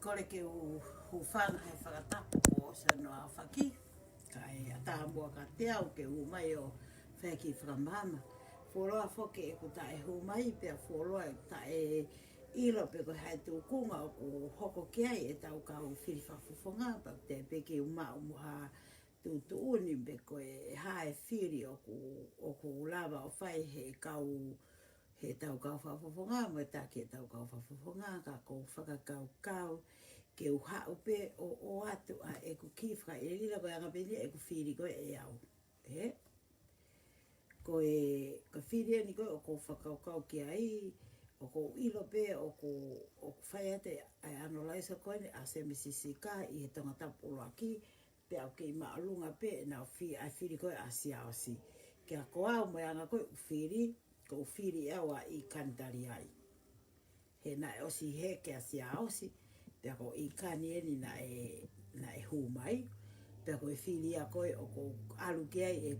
kore ke u whanga he whakatapu o sa noa whaki. Kai ataha mua ka te au ke u mai o whaki whakamama. Whoroa whoke e ku tae hu mai pia whoroa e tae ilo pe ko hai tu kunga o ku hoko ki ai e tau ka u whiri whawhawhonga pa te peke u mau muha tu uni pe ko e hae whiri o ku lava o whai he kau he tau kau whawhawhonga mo e ta ke tau kau whawhawhonga ka ko whakakau kau ke u hau pe o atu a e ku kifra e lila ko anga peni e ku whiri ko e au. Ko whiri ni ko o ko whakaukau ki ai o ko ilo pe o ko whai ate ai anolaisa koe ni a se misisika i he tonga tapu aki pe au ke maalunga pe na ai whiri koe a siaosi. Ke a ko au mo anga koe u whiri ko whiri awa i kantari ai. He na e osi he ke a siaosi pe ko i kani eni na e hu mai pe ko e whiri a koe o ko alu ke ai e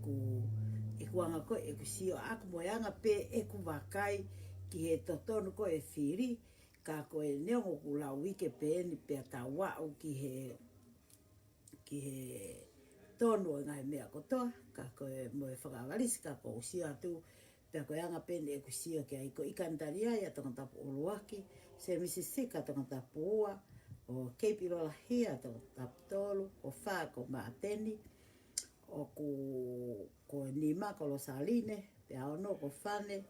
ku anga koe e ku sio aku mo anga pe e ku wakai ki he totonu ko e whiri ka ko e neongo ku lau wike pe eni pe ta wau ki he tonu o ngai mea kotoa ka ko e mo e whakawarisi ka ko sio atu pe ko anga pe e ku sio ke ai ko i kantari ai a tonga tapu uluaki se misisika tonga tapu ua o Keipirola hia tonga tapu tolu o wha ko maateni o ko nima ko lo saline pe ono ko fane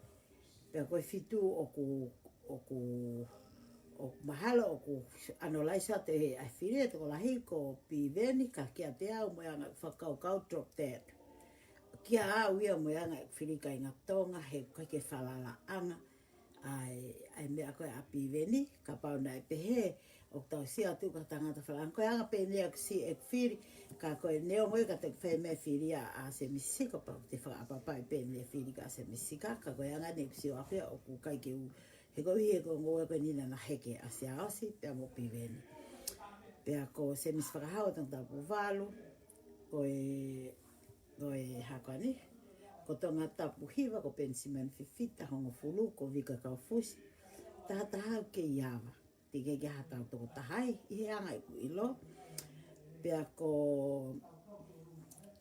pe ko fitu o mahalo o ku anolaisa te a whiri te ko lahi ko piveni ka kia te au mo anga whakaukau drop dead. Kia au ia mo anga whiri kai ngā tonga he kai ke whalala anga ai mea koe a piveni ka pauna e pehe o tau si atu ka tangata whalanga koe anga pe nea si e whiri ka koe neo ngoi ka te whai mea whiri a se misika pa te whakapapai pe nea whiri ka se misika ka koe anga ne si o apea o ku kai ke u he koe hi e ko ngoe koe nina na heke a se aosi pe a mo piveni pe a ko se mis whakahau tang tapu walu koe hakani ko tonga tapu hiwa ko pensiman fifita hongo fulu ko vika kau fusi taha ke iawa te ke hatau toko tahai i he anga iku ilo pea ko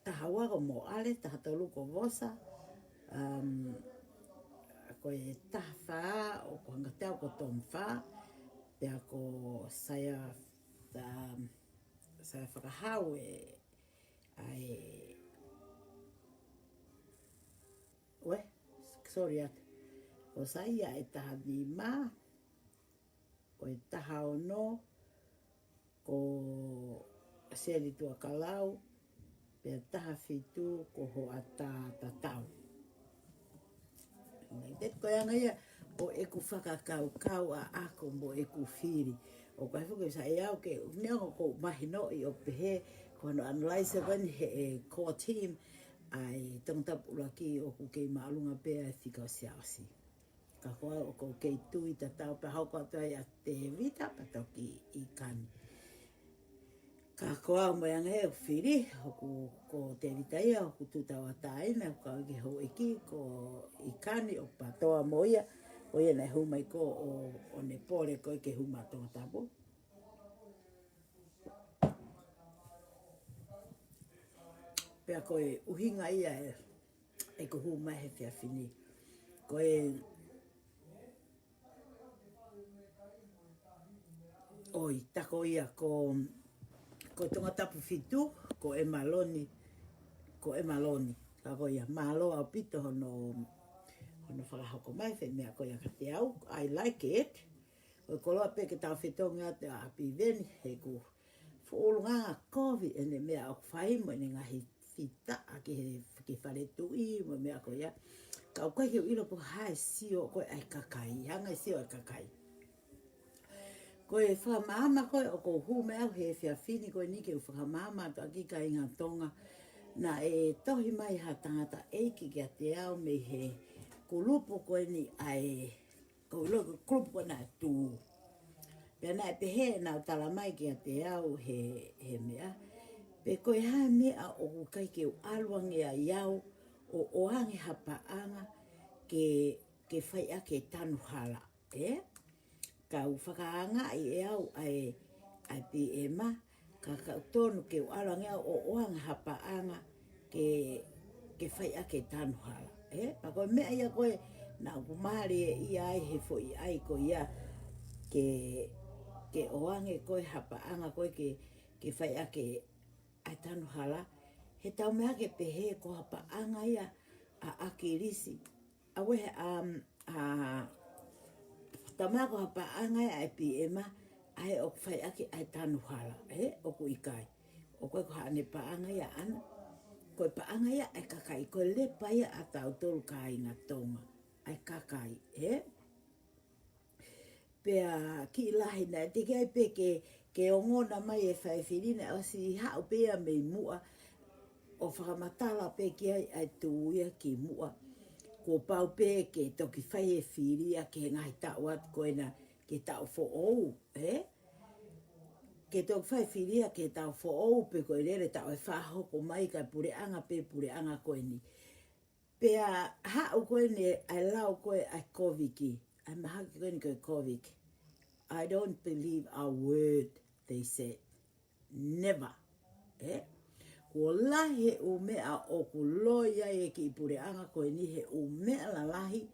tahawa ko mo ale taha tolu ko vosa ko e taha wha o ko hangatau ko tom wha pea ko saya whakahau sorry atu. O saia e taha vima, o e taha ono, ko seli tua kalau, pe taha fitu ko ho ata tatau. Ngai koe anga ia, o e ku whakakau a ako mo e ku whiri. O kai whuke sa e au ke neongo ko mahino i o pehe, ko ano analyse wani he core team, ai tangtapu laki o ku kei maalunga pea e whika o siasi. Ka koa o ko kei tui ta tau pa hau koa toi a te vita pa toki i kani. Ka koa o mai anga e o whiri, ko te vita ia, o ku tutau a taina, o ka ike ho iki, ko i kani o patoa moia, o ia nei humai ko o ne pore ko ike huma tonga tapu. Pea koe uhinga ia e ko huma he whia whini. Koe oi, tako ia ko tonga tapu fitu, ko e maloni, kako ia malo au pito hono whakahoko mai, whi mea ko ia ka te au, I like it. O koloa pe ke tau whitonga te a piveni, he ku whoolunga COVID, ene mea o whaimo, ene ngahi whita, a ke whare tui, mo mea ko ia. Ka o koe ke ilo po hae sio, koe ai kakai, hanga sio ai kakai. Koe whamama koe o ko hume au he whia whini koe ni ke whamama to aki ka inga tonga na e tohi mai ha tangata eiki kia te au me he kulupu koe ni ai ko loko kulupu koe na tū. Pea na e pehe na tala mai kia te au he mea. Pe koe hae mea o kai ke aluange a iau o oange hapaanga ke whai ake tanu hala. Ka u whakaanga i e au ai ai pi e ma ka tonu ke ala ngea o oanga hapaanga ke whai ake tanu hala. Pa koe mea ia koe na kumare i ai he fo i ai ko ia ke oange koe hapaanga koe ke whai ake ai tanu hala. He tau mea ke pehe ko hapaanga ia a akirisi. Awe tau mea ko hapaanga ia ai pi e ma ai o whai ake ai tanu hala. O ku ikai. O koe ko haane paanga ia ana. Koe paanga ia ai kakai. Koe lepa ia a tau tolu ka inga tonga. Ai kakai. Pea ki lahi na te kai pe ke ongona mai e whaiwhirina o si hao pea mei mua. O whakamatala pe ki ai tuia ki mua. Ko pau pe ke toki whai e whiria ke ngai tau at koe na ke tau fo ou. Ke toki whai whiria ke tau fo ou pe koe rere tau e whahoko mai ka pure anga pe pure anga koe ni. Pea hao koe ne ai lau koe ai koviki. Ai mahaki koe ni koe koviki. I don't believe a word they said. Never. Ko lahi o mea o ku loia e ki pure anga koe ni he o mea la lahi.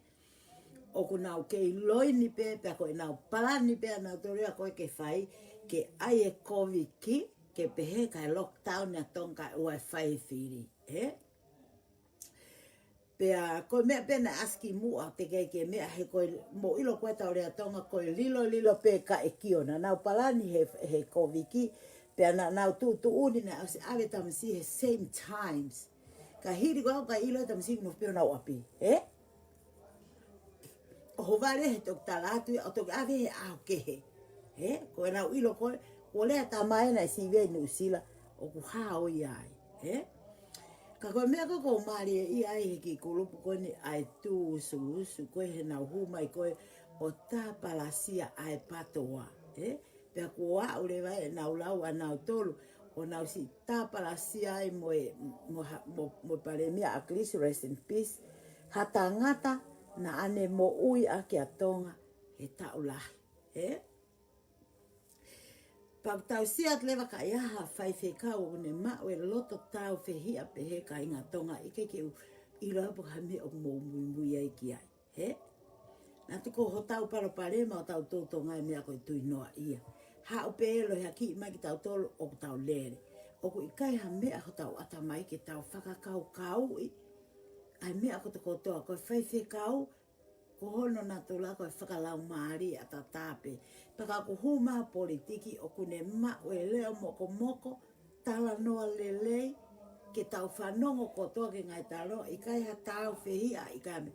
O ku nau kei loi ni pe, pea koe nau palani pe, nau toria koe ke whai, ke ai e koviki, ke pehe kai lockdown na tonga ua e whai whiri. Pea koe mea pena aski mua te kei ke mea he koe mo ilo koe tau rea tonga koe lilo pe ka e kiona. Nau palani he koviki, pea nau tu uni na ave tamasi he same times. Ka hiri koe au ka ilo tamasi mo peo nau api. O hovare he tok talatu o tok ave he au kehe. Koe nau ilo koe, ko lea tamae na si venu sila o ku hao iai. Ka koe mea ko maari i ai he ki kulupu koe ni ai tu usu koe he nau humai koe o tā palasia ai patoa. Pea kua ure vai nau lau a nau tolu o nau si tā palasia ai mo paremia a Chris, rest in peace. Hata ngata na ane mo ui a kia tonga he tau lahi. Pau tau siat lewa ka iaha whai whekau o ne mao e loto tau whehia pehe ka inga tonga ike ke i raupo ka me o mou mui ai ki ai. Nā tuko ho tau parapare ma o tau tōtonga e mea koe tui noa ia. Hao pe elo hea ki mai ki tau tolu o tau lere. O ku ikai ha mea ho tau ata mai ke tau whakakau kau i. Ai mea ko te kotoa koe whai whekau. Ko hono nā tula koe whakalau maari a ta tāpe. Paka ko huma politiki o kune mao e leo moko tala noa lelei ke tau whanongo kotoa ke ngai talo i kai ha tau whehia i kai me.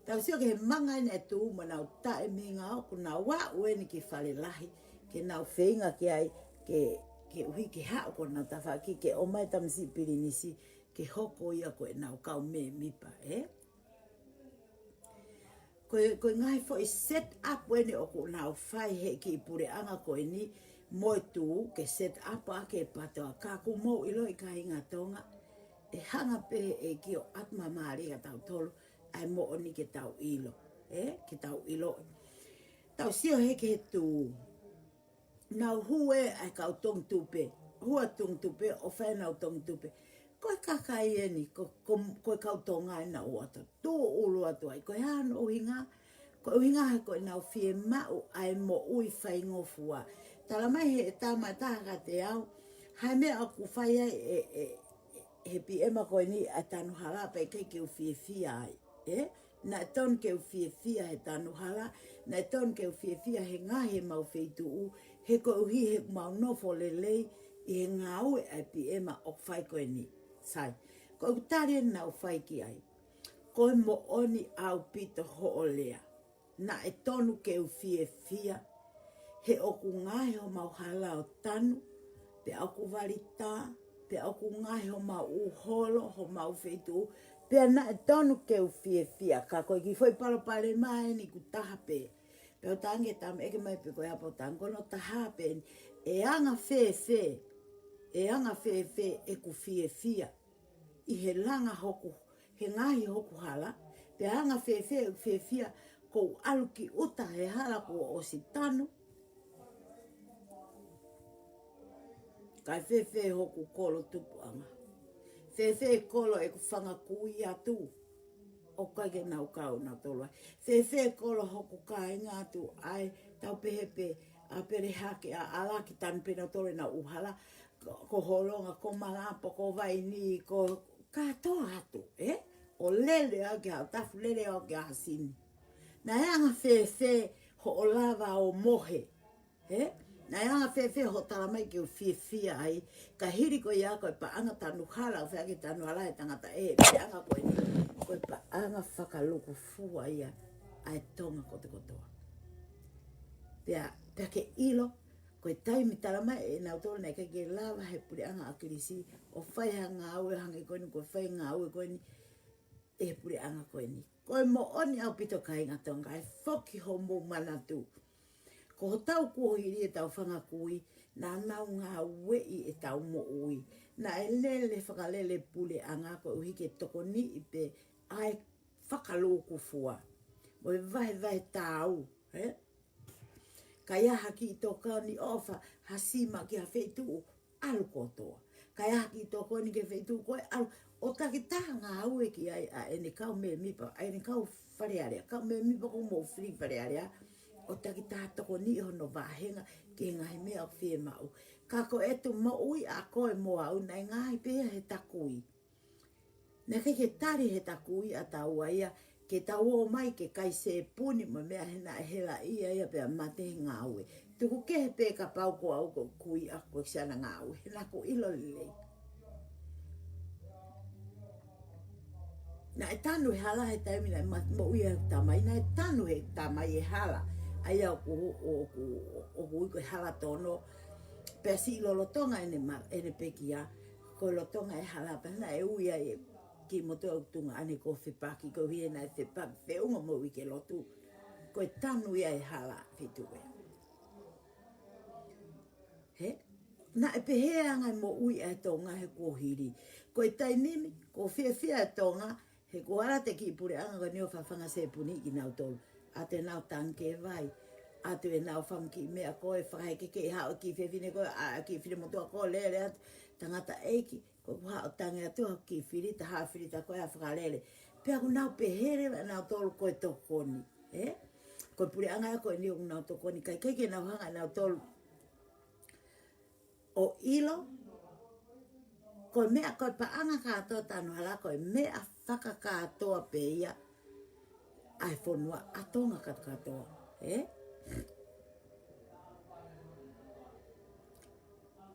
Tau sio ke he mangai ne tu ma nau tae minga o ku nau wa ueni ki whale lahi ke nau whenga ke ai ke uhi ke hao ko nau tawhaki ke o mai tamsi pirinisi ke hoko ia koe nau kau me mipa. Koe ngai fo i set up wene o ko nau whai he ki pure anga koe ni moi tu ke set up a ke patoa ka ku mou ilo i ka inga tonga e hanga pe e ki o atma maari ka tau tolu ai mo oni ke tau ilo. Ke tau ilo. Tau sio he ke tu nau hue ai kau tong tupe. Hua tong tupe o whai nau tong tupe. Koe kakai e ni, koe kau tonga e na uata. Tō ulu atu ai, koe hano uhinga. Koe uhinga he koe nau whie mau ai mo ui whai ngofua. Tala mai he e tāma tāka te au. Hai mea aku whai ai he pi ema koe ni a tanu hala pai kei ke u whie whia ai. Na ton ke u whie whia he tanu hala. Na ton ke u whie whia he ngahe mau wheitu u. He koe uhi he mau nofo lelei i he ngau e ai pi ema o whai koe ni. Sai, ko utare nau whai ki ai. Koe mo oni au pito hoolea. Na e tonu ke u whie. He oku ngahe o mau hala o tanu. Pe oku warita. Pe oku ngahe o mau uholo. Ho mau whetu. Pe na e tonu ke u whie. Ka koe ki foi palopare mai ni ku tahape. Pe o tange tam eke mai pe koe hapo tangono tahape. E anga whe. E anga whe e ku whie. I he langa hoku, he ngahi hoku hala. Pe anga whe ko aluki uta he hala ko o si tanu. Kai fefe hoku kolo tupu anga. Fefe kolo e ku whanga kui atu. O kai ke nau kau na tolua. Fefe kolo hoku kai ngātu ai tau pehepe a pere hake a ala ki tan pena tole na uhala. Ko holonga, ko malapa, ko vaini, ko katoa atu, O lele ake hau tafu lele ake hasini. Na yanga fefe ho o lava o mohe, Na yanga fefe ho talamai ki o fia ai. Ka hiri ko ia koe pa anga tanu hala o whiake tanu hala e tangata pe anga koe ni. Koe pa anga whakaluku fua ia ai tonga kote kotoa. Pea ke ilo, koe taimi talamai e nau tolo nei ke lava he puri anga akirisi. O whai hanga aue hangi koe ni, koe whai ngā aue koe ni. E puri anga koe ni. Koe mo oni au pito kai ngā tonga e whoki ho mo manatu. Ko ho tau kuohiri e tau whanga kui, nā nau ngā wei e tau mo ui. Nā e lele whakalele pule anga ko uhi ke toko ni i pe ai whakaloku fua. Mo e vai tau, Ka iaha ki i toko ni ofa hasima ki ha wheitu alu kotoa. Ka iaha ki i toko ni ke wheitu koe alu. O taki taha ngā aue ki ai a ene kau me mipa, a ene kau wharearea. Kau me mipa ko mo free wharearea. O taki taha toko ni hono wahenga ke ngai mea o whee mau. Ka ko etu mo ui a koe mo au nei ngai pēa he takui. Nē ke tari he takui a tau aia ke tau o mai ke kai se puni mo mea hena e hela ia pēa mate ngā aue. Tuku ke he pē ka pau ko au ko kui a koe siana ngā aue. Hena ko ilo lelei. Na e tanu he hala he taimi na mo ui e tamai. Na e tanu he tamai e hala. Ai au o iko e hala tono. Pea si ilo lotonga ene pekia. Ko lotonga e hala. Pea na e ui ai ki moto au tunga ane ko whipaki. Ko hie na e whipaki. Whiunga mo wike lotu. Ko e tanu ia e hala whituwe. Na e pehea ngai mo ui e tonga he kuohiri. Ko e tainimi, ko whia e tonga. He kuara te ki pure anga ko nio whawhanga se puni ki nau tolu. A te nau tanke vai. A te nau whamki mea koe whakahe ke hao ki whiwhine koe. A ki whine motua koe lele atu. Tangata eiki. Ko hao tange atua ki whirita haa whirita koe a whakalele. Pea ku nau pehere nau tolu koe tokoni. Koe pure anga koe nio ku nau tokoni. Kai keike nau hanga nau tolu. O ilo. Koe mea koe pa anga katoa tanu hala koe mea whaka katoa pe ia ai whonua atonga katoa.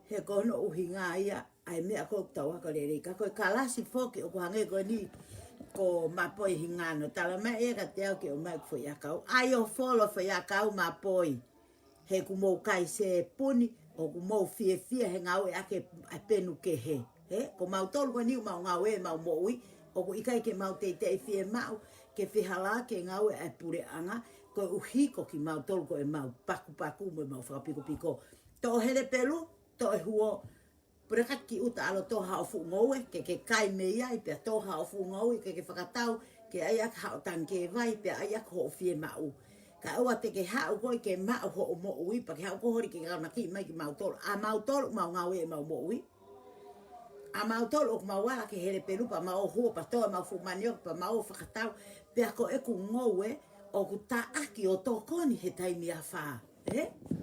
He kono uhi ngā ia ai mea koe tau haka rere. Ka koe kalasi whoki o kuhange koe ni ko mapoi hingano. Tala mea ea ka te au ke o mai kufo iakau. Ai o wholo fo iakau mapoi. He ku mou kai se puni o ku mou fie he ngau e ake penu ke he. Ko mau tolu ko niu mau ngau e mau moui. O ku ikai ke mau te fie mau. Ke whihala ke ngau e pure anga. Ko uhiko ki mau tolu ko e mau paku mo mau whakapiko. To hele pelu, to e huo. Pureka ki uta alo to hao fu ngoue. Ke kai me iai pia to hao fu ngoue. Ke whakatau ke aiak hao tanke vai pia aiak ho fie mau. Ka ua te ke hao koe ke mau ho o moui. Pa ke hao kohori ke kauna ki mai ki mau tolu. A mau tolu mau ngau e mau moui. A mau tolu o mau wala ke hele pelu pa mau hua pa toa mau fumanio pa mau whakatau pia ko e ku ngoue o ku ta aki o tokoni he taimi a wha.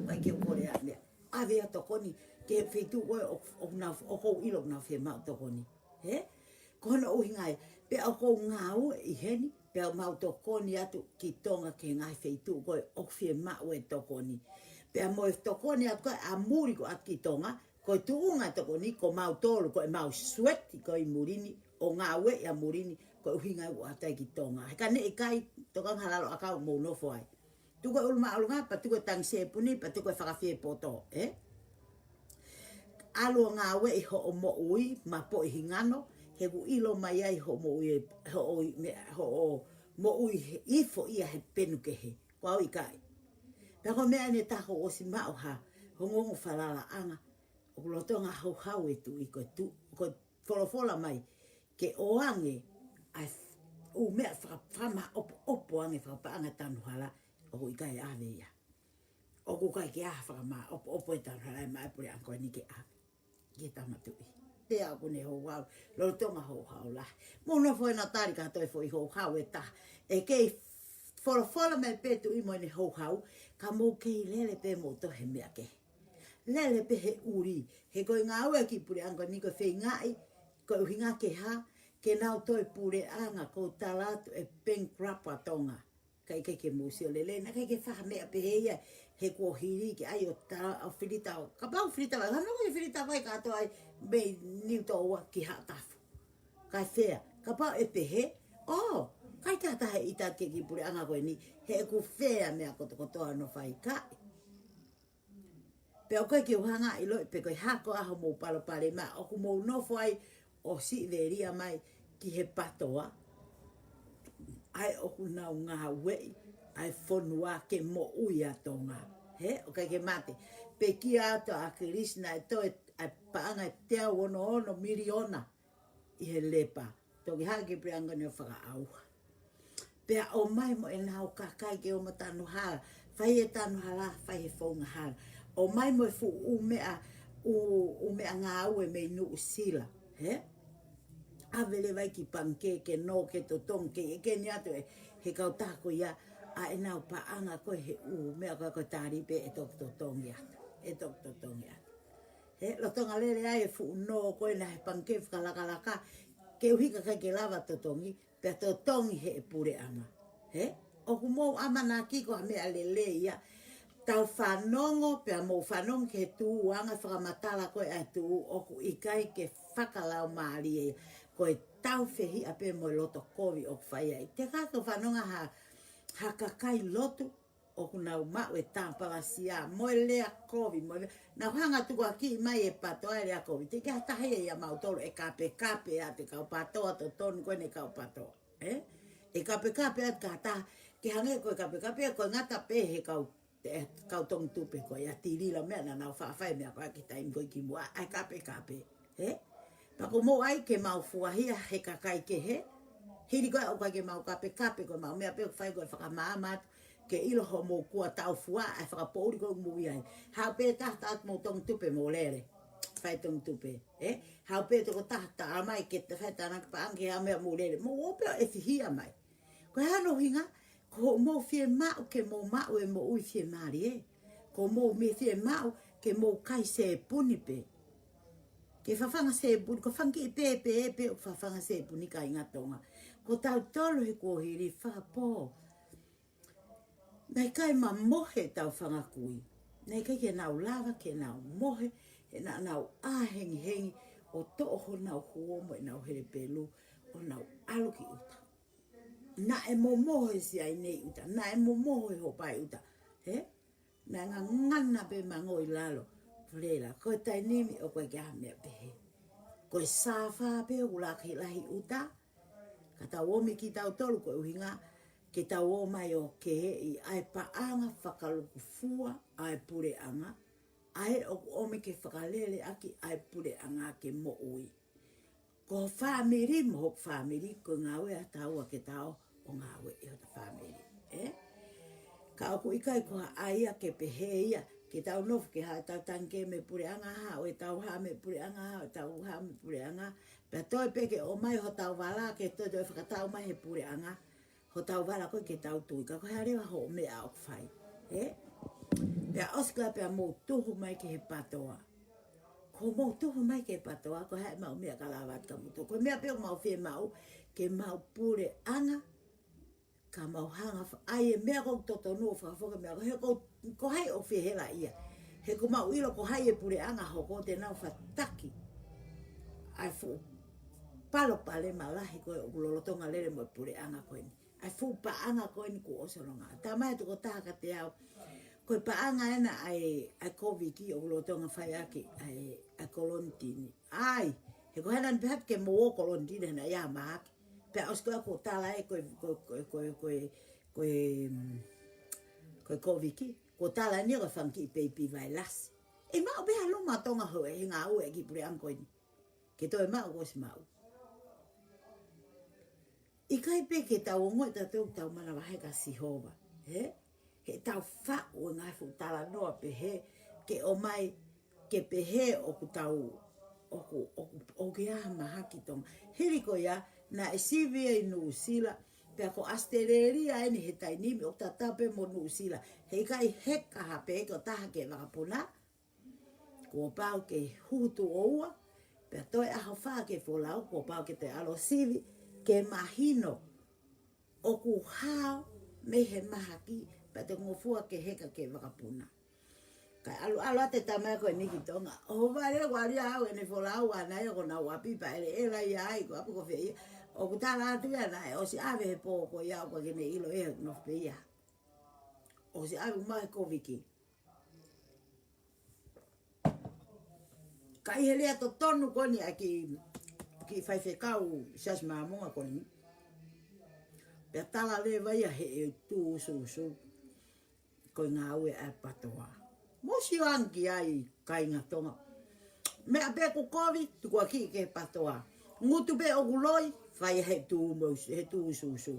Mai ke ukore a mea. Awea tokoni ke whetu koe o kou ilo na whe mau tokoni. Kono uhi ngai pia o kou ngau i heni pia o mau tokoni atu ki tonga ke ngai whetu koe o whe mau e tokoni. Pia mo e tokoni atu koe a muri ko atu ki tonga. Ko tuunga toko ni ko mau tolu ko e mau sweati ko i murini o ngā we ia murini ko uhinga u atai ki tonga. Heka ne kai toka halalo akau mo no foi. Tu ko ulma alunga pa tu ko tang se puni pa tu ko whakawhie poto. Alo ngā we i ho o mo ui ma po i hingano he ku ilo mai ai ho mo ui ho o mo ui ifo ia he penu ke he. Ko au i kai. Pako mea ne taho o si mau ha hongongo whalala anga. O lotonga hau e tu i ko wholofola mai ke oange ai u mea whama opo ange whakapaanga tanu hala o ku i kai ave ia. O ku kai ke aha whakama opo e tanu hala e mai pure anko ni ke ave. Ki tamatui. Te a kune ho wau. Lo tonga ho hau la. Mono foi na tarika toi foi ho hau e ta. E kei fola me petu i mo ni ho hau. Ka mo kei lele pe mo to he mea ke. Lele pe he uri. He koi ngā ua ki pure anga ni ko whei ngai. Ko uhinga ke ha. Ke nau toi pure anga ko talatu e pengrapa tonga. Kai ke musio lele. Na kai ke whaha mea pe he ia. He ko hiri ki ai o ta o whirita o. Ka pau whirita vai. Hano ko whirita vai ka to ai. Me niu to ua ki ha tafu. Kai whea. Ka pau e pe he. Oh. Kai tata he ita ke ki pure anga koe ni. He ku whea mea koto kotoa no whai kai. Pe o koe ki uhanga i loi. Pe koe hako aho mou palo pale ma. O ku mou nofo ai. O si veria mai. Ki he patoa. Ai o ku nau ngā wei. Ai whonua ke mo ui atonga. He, o kai ke mate. Pe ki ato a Krishna e toi ai paanga te ono miliona i he lepa. Toki hake pe anga ni o whaka auha. Pea o mai mo e nau kakai ke o matanu hala. Whai e tanu hala, whai he whaunga hala. O mai mo e fu umea ngā ue me nu usila. He? Awele vai ki panke ke no ke totong ke e ke ni atu e he kautako ia. A e nau paanga koe he mea koe tāripe e tok totong ia. E tok totong ia. He, lo tonga lere ai e fu no koe na he panke whakalakalaka. Ke uhika kai ke lava totongi, pe totongi he e pure anga. He, o ku mou amana kiko ha mea lele ia. Tau whanongo, pe mou whanongo ke tu anga whakamatala koe ai tu o ku ikai ke whakalau maari e. Koe tau whihi a pe mo loto kovi o whai ai. Te kako whanonga ha kakai lotu o ku nau mau e tāpala sia. Moe lea kovi, moe lea. Nau hanga tuku a ki mai e patoa e lea kovi. Te kia tahe e ia mautoro e kape a te kau patoa to tonu koe ne kau patoa. E kape a te kata. Ke hange koe kape a koe ngata pe he kau tong tupe koe. A tirila mea na nau whawhai mea koe ki taim koe ki mua. Ai kape. Pako mo ai ke mau fuahia he kakai ke he. Hiri koe au koe ke mau kape koe mau mea pe whai koe whakamāmatu. Ke ilo ho mo kua tau fua ai whakapouri koe mui ai. Hau pe tahta at mo tong tupe mo lere. Whai tong tupe. Hau pe toko tahta amai ke te whai tānak pa anke hau mea mo lere. Mo opeo e whihia mai. Koe hano hinga. Ko mo fie mau ke mo mau e mo ui fie maari e. Ko mo me fie mau ke mo kai se puni pe. Ke whawhanga se puni. Ko whangi i pe o whawhanga se puni ka inga tonga. Ko tau tolu he ko hiri whapō. Nei kai ma mohe tau whangakui. Nei kai ke nau lava, ke nau mohe, he nau hengi o toho nau huomo e nau here pelu, o nau aluki uta. Na e mo mohe si ai nei uta, na e mo mohe ho pai uta. Na ngā ngana pe mangoi lalo. Frela, koe tai nimi o koe kia mea pehe. Koe sāwha pe o kulaki lahi uta. Ka tau omi ki tau tolu koe uhinga. Ke tau o mai o ke i ai paanga whakaluku fua ai pure anga. Ai o ome ke whakalele aki ai pure anga ke mo ui. Ko whamiri mo hok whamiri ko ngawe a taua ke tau o ngawe e o ta whamiri. Ka oku ikai ko aia ke pehe ia. Ke tau nofu ke hae tau tanke me pure anga ha. O e tau ha me pure anga ha. O tau ha me pure anga. Pea toi peke o mai ho tau wala ke toi toi whakatau mai he pure anga. Ho tau wala koe ke tau tui. Ka koe harewa ho mea au whai. Pea oska pea mō tuhu mai ke he patoa. Ko mō tuhu mai ke he patoa. Ko hae mau mea kalawat ka muto. Ko mea peo mau whie mau. Ke mau pure anga. Ka mau hanga. Ai e mea kou toto nuo whakafoka mea. Ko hai o whie hela ia. He ko mau ilo ko hai e pure anga ho ko te nau whataki. Ai fu palo pale malahi koe o kulolotonga lere mo pure anga koe ni. Ai fu paanga koe ni ku osolonga. Tā mai tuko tāka te au. Koe paanga ena ai koviki o kulolotonga whai aki ai kolontini. Ai, he ko henan pehat ke mo o kolontini hena ia maaki. Pea oskoa ko tāla e koe koviki. Ko tāla ni o whanki i peipi vai lasi. E mao beha luma tonga hoe he ngā ue ki pure anga koe ni. Ke toi mao kosi mao. I kai pe ke tau ongo e tau mana wahe ka sihova. He tau whau o ngai fu tala noa pehe. Ke o mai ke pehe o ku tau o ke aha mahaki tonga. Hiri ko ia, na e sivi e Nusila, pea ko Australia eni he tainimi o tatape mo Nusila. Hei kai heka hape eke o taha ke wakapuna. Ko pao ke hutu oua, pea toi aho wha ke wholau, ko pao ke te alo sivi, ke mahino o ku hao me he mahaki, pea te ngofua ke heka ke wakapuna. Kai alu ate tamai ko niki tonga. O vale wali au ene wholau wana e ko na wapipa ele ia ai ko apu ko whea. O kutala atu ia na o si ave he po ko ia ko kene ilo e no whea. O si ave mai ko viki. Kai he lea to tonu koni a ki whaiwhekau sias maamunga koni. Pea tala le vai a he e tu su ko ngā ue a patoa. Mosi anki ai kai ngā tonga. Me a pe ko kovi, tu kua ki ke patoa. Ngutu pe o kuloi, whai he tu su.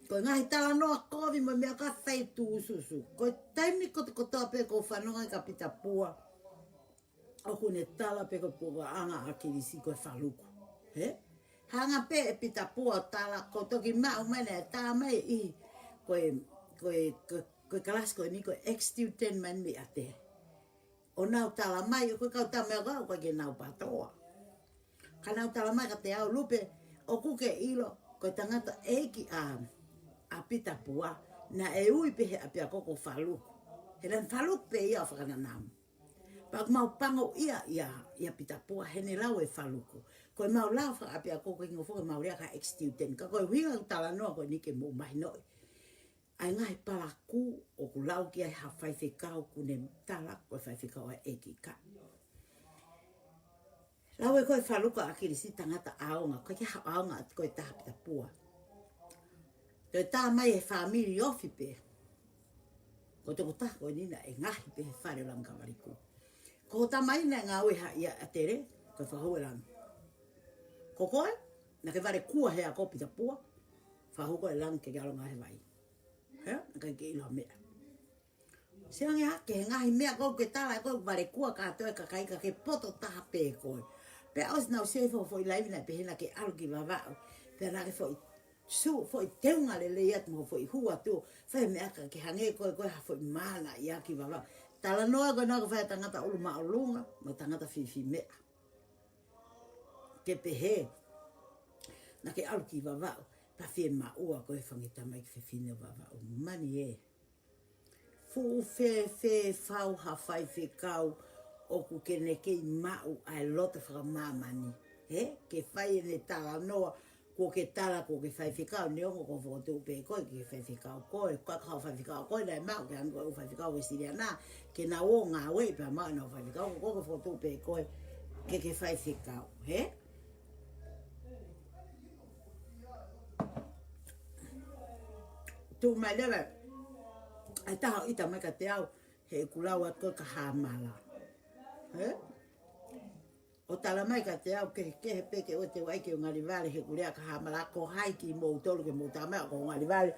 Ko ngā he tala noa kovi mo mea ka whai tu su. Ko taimi ko te kotoa pe ko whanonga ka pita pua. O kune tala pe ko pua anga a kirisi ko whaluku. He? Hanga pe e pita pua tala ko toki mau mene e tā mai i. Koe kalasko ni koe ex-student man mi ate. O nau tala mai, koe kau tamea kau koe ke nau patoa. Ka nau tala mai ka te au lupe, o kuke ilo, koe tangata eiki a pita pua, na e ui pehe a pia koko whaluku. He ran whaluku pe ia o whakananamu. Pak mau pango ia pita pua, hene lau e whaluku. Koe mau lau whaka a pia koko ingo whoka mau rea ka ex-student. Ka koe winga tala noa koe nike mō mai noi. Ai ngai palaku o ku lau ki ai ha whaiwhekau kune tala koe whaiwhekau ai eki ka. Lau e koe whaluka a kirisi tangata aonga, koe ki ha aonga at koe taha pita pua. Koe tā mai e whamiri ofi pe. Koe toko taha koe nina e ngahi pe he whare langa wariku. Ko tā mai na ngā ue ha ia atere, koe whahue langa. Ko koe, na ke ware kua hea ko pita pua, whahuko e langa ke alonga he vai. Hea, na ke ilo mea. Siangi hake, he ngahi mea kou ke tala e kou ware kua katoe ka kaika ke poto taha pe koe. Pe aus nau sefo foi laivina pe hena ke alu ki wawao. Pe na ke foi foi teunga le iat mo foi hua tu. Fai mea ka ke hange koe ha foi mana ia ki wawao. Tala noa koe naka whai tangata ulu maolunga, mo tangata fifi mea. Ke pehe, na ke alu ki wawao. Pa fie maua koe whangita mai ki whiwhine wawao. Mani e. Fu fe fau ha whai whekau o ku kene kei mau ai lote whakamamani. He? Ke whai ne tala noa, ko ke tala ko ke whai whekau, ne ongo ko whotu pe koe ke whai whekau koe, kakao whai whekau koe, nei mau ke ango u whai whekau e siria nā, ke na o ngā wei pa mau na whai whekau, ko ke whotu pe koe, ke whai whekau. He? Tu mai lewe, ai taha ita mai ka te au, he kulau at koe ka hāmala. He? O tala mai ka te au, ke he peke o te waike o ngari vale, he kulea ka hāmala, ko haiki mō tolu ke mō tamea, ko ngari vale.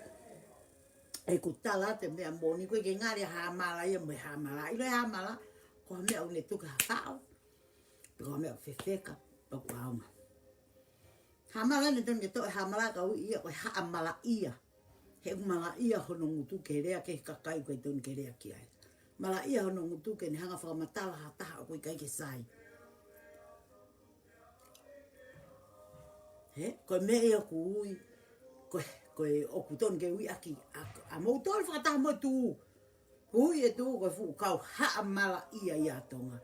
E ku tala te mea mōni, koe ke ngari hāmala ia mo hāmala. Ilo e hāmala, ko ha mea une tuka hapao, pe ko ha mea whewheka, pa ku aunga. Hāmala ne tonu ke to e hāmala ka ui ia, koe haamala ia. He mala ia hono ngutu ke rea ke kakai koe tonu ke rea ki ai. Mala ia hono ngutu ke ni hanga whakamatala ha taha koe kai ke sai. He? Koe me ea ku ui, koe oku tonu ke ui aki, a mou tonu whakataha mo tu. Ui e tu koe fu kau haa mala ia tonga.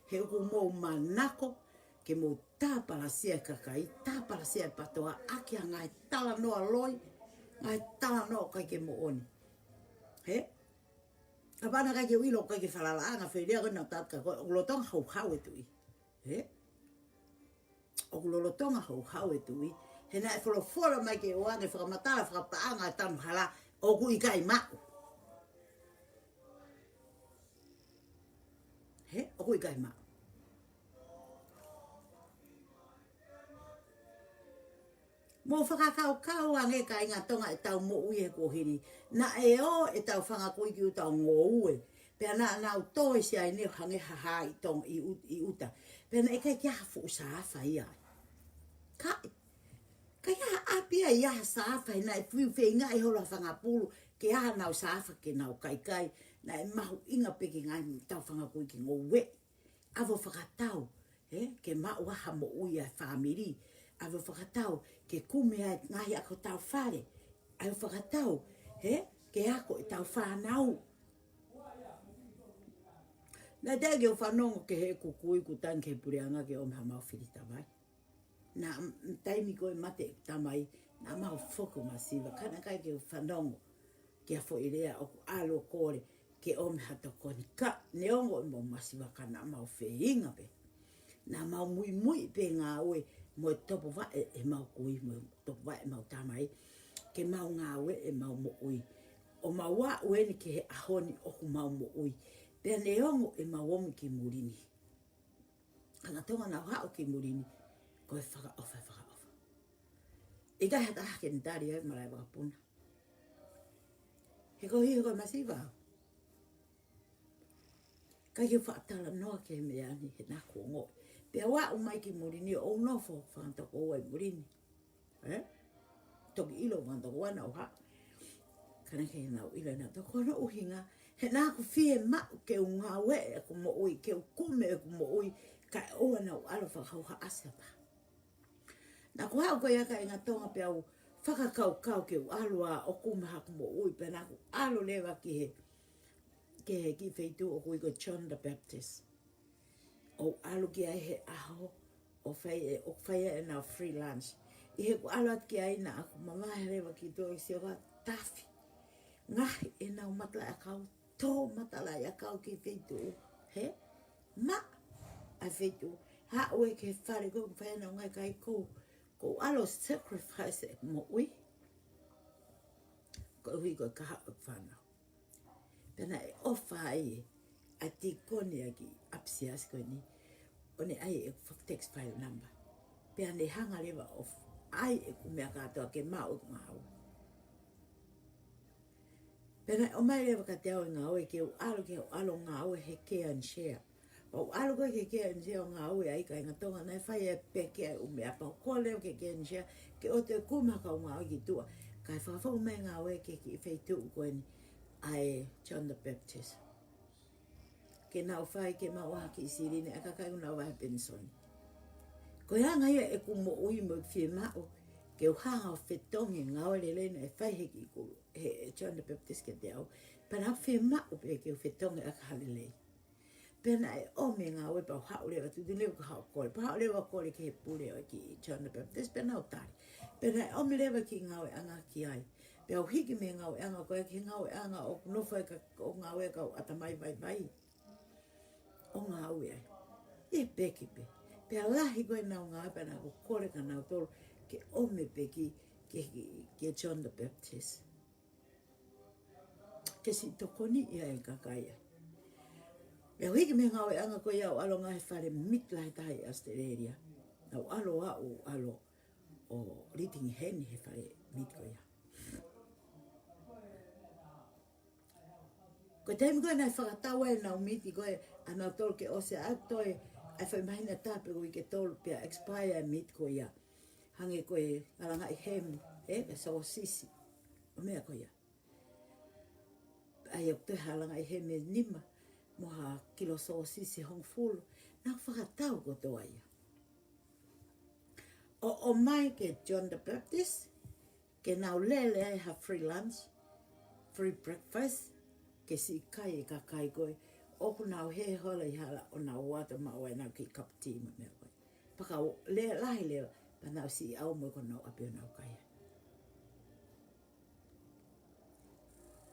He uku mou manako, ke mou tāpala sia kakai, tāpala sia patoa, aki a ngai tala noa loi, ngai tala no kai ke mo oni. He? Apana kai ke wilo kai ke whalala anga whairea kona tātka koe, o lotonga hau e tui. He? O lotonga hau e tui. He na e wholo mai ke oange whakamatala whakapaanga e tanu hala, o ku i kai mako. He? O ku i kai mako. Mo whakakau ange kai ngā tonga e tau mo ui he kohiri. Na e o e tau whangakui ki u tau ngō ue. Pea na o toi si ai neo hange haha i tong i uta. Pea na e kai kia hafu usaafa ia. Kai. Kai ha apia ia saafa na e fiu fe inga i hola whangapulu. Ke aha nau saafa ke nau kai. Na e mahu inga peke ngai tau whangapui ki ngō we. Avo whakatau. Ke mau aha mo ui ai whamiri. Avo whakatau. Ke kume ai ngahi ako tau whare. Avo whakatau. Ke ako i tau whanau. Na te o whanongo ke he kukui ku tang ke purianga ke o maha mau whirita mai. Na taimi koe mate tamai na mau whoko masiva. Kana kai ke o whanongo ke a whoirea o alo kore ke o maha tokoni. Ka neongo mo masiva kana mau wheinga pe. Na mau mui pe ngā oe mo topo wae e mau kui mo topo wae mau tamai. Ke mau ngā oe e mau mo ui. O mau wa oe ni ke he ahoni o ku mau mo ui. Pea neongo e mawomi ki murini. Ana tonga na hao ki murini. Koe whaka ofa. E kai hata hake ni tari ai marai wakapuna. He koe masiva. Kai ke whaatala noa ke meani he naku o ngoi. Pea wa umai ki murini o nofo whantako oai murini. Toki ilo whantako wana o hao. Kana ke nau ilo na toko no uhinga. He nā ku whie mau ke unga we e ku mo ui, ke ukume e ku mo ui, ka oa nau alo whakauha asapa. Nā ku hao koe aka i ngā tonga pe au whakakau ke u aloa o kumaha ku mo ui, pe nā ku alo lewa ke he ki wheitu o kui ko John the Baptist. O alo ki ai he aho, o whai e nā free lunch. I he ku alo at ki ai nā aku mamahe rewa ki tō i si oka tafi. Ngahi e nau matla a kau. Tō matala ia kau ki wheitu. Ma a wheitu. Ha oe ke whare kou whaena ngai kai kou. Kou alo sacrifice e mo ui. Kou hui koe kaha o whanau. Pena e ofa ai a ti kone a ki apsias koe ni. One ai e tax file number. Pea ne hanga lewa of. Ai e kumea katoa ke mau ngau. Pena o mai lewa ka te au ngā oe ke o alo ngā oe he care and share. O alo koe ke care and share o ngā oe ai kai ngā tonga nei whai e peke ai umea pa. Ko leo ke care and share ke o te kumaka o ngā oe ki tua. Kai whawhau me ngā oe ke ki wheitu koe ni ai John the Baptist. Ke nau whai ke maua ki sirine a kakai unau wahe pensoni. Ko hanga ia e kumo ui mo whie mao. Ke o hanga o whetongi ngā oe le leina e whai he ki kuru. He John the Baptist ke te au. Pana whi mao pe ke o whetonga a kahalelei. Pena e ome ngā oe pao hao lewa tu leo ka hao kore. Pa hao lewa kore ke he pule o ki John the Baptist. Pena o tari. Pena e ome lewa ki ngā oe anga ki ai. Pe au hiki me ngā oe anga koe ki ngā oe anga o nofai o ngā oe ka o atamai vai. O ngā oe ai. E peki pe. Pe a lahi koe nau ngā oe pena ko kore ka nau toro. Ke ome peki ke John the Baptist. Ke si tokoni ia e kakaia. Ia hiki me ngau e anga koe iau alo ngahe whare mitlai tahi Australia. Nau alo o Leading Hen he whare mit koe iau. Koe taimi koe nai whakatawa e nau miti koe a nau tolu ke ose au toi ai whai mahina tāpe koe ke tolu pia expire mit koe iau. Hange koe alangai hem, ka sawa sisi. O mea koe iau. Ai au te halangai hem e nima. Moha kilo sawa sisi hong fulu. Nau whakatau ko toa ia. O mai ke John the Baptist. Ke nau lele ai ha free lunch. Free breakfast. Ke si kai e ka kai koe. Oku nau he hola i hala o nau wata maua e nau ki cup tea ma mea koe. Paka o le lahi leo. Pa nau si au mo ko nau api o nau kai.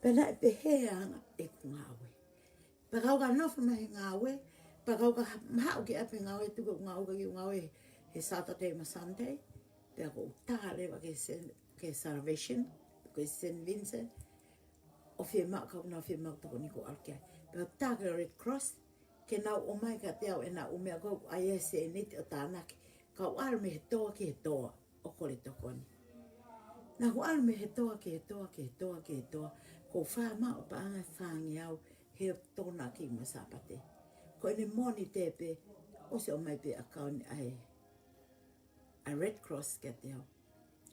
Pena e pehe anga e ku ngā oe. Pa kau ka nofu mahi ngā oe. Pa kau ka mahau ki api ngā oe tuku ngā oe ki ngā oe he Saturday ma Sunday. Pea ko utaha lewa ke Salvation. Ko St. Vincent. O whie mak kau nau whie mak tuku ni ko alkeai. Pea utaha ke Red Cross. Ke nau o mai ka te au e nau umea kou ai e se niti o tānaki. Kau alu me he toa ki he toa o kore tokoni. Nā ku alu me he toa ki he toa. Ko wha mao pa anga whangi au he tona ki masapate. Ko ene moni tepe, o se o mai pe akauni a Red Cross ke te au,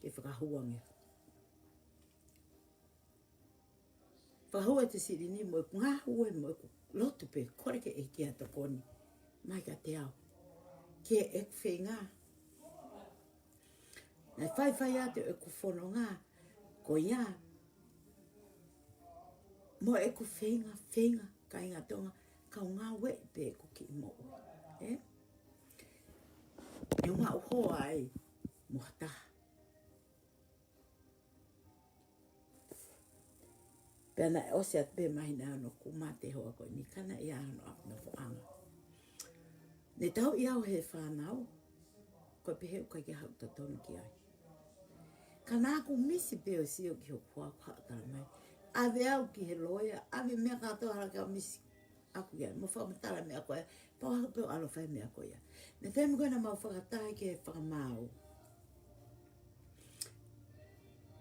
ke whakahuange. Whahua te siri ni mo e ngā hua mo e lotu pe, kore ke e kia to koni, mai ka te au. Ke e whenga. Nei whai ate e ku whono ngā, ko ia, mo e ku whenga, ka inga tonga, ka ngā we pe ku ki mo. E ngā uhoa ai, mohata. Pena e ose at pe mahina ano ku mate hoa koe, ni kana ia ano apna poanga. Ne tau iau he whanau, koe pehe u kai ke hau ta tonu ki ai. Ka nā ku misi peo sio ki ho kua kala mai. Ave au ki he loia, ave mea katoa hara ka misi aku ia. Mo whamatara mea koe, pao hau peo alo whai mea koe ia. Ne tēmu koe na mau whakatai ke whakamau.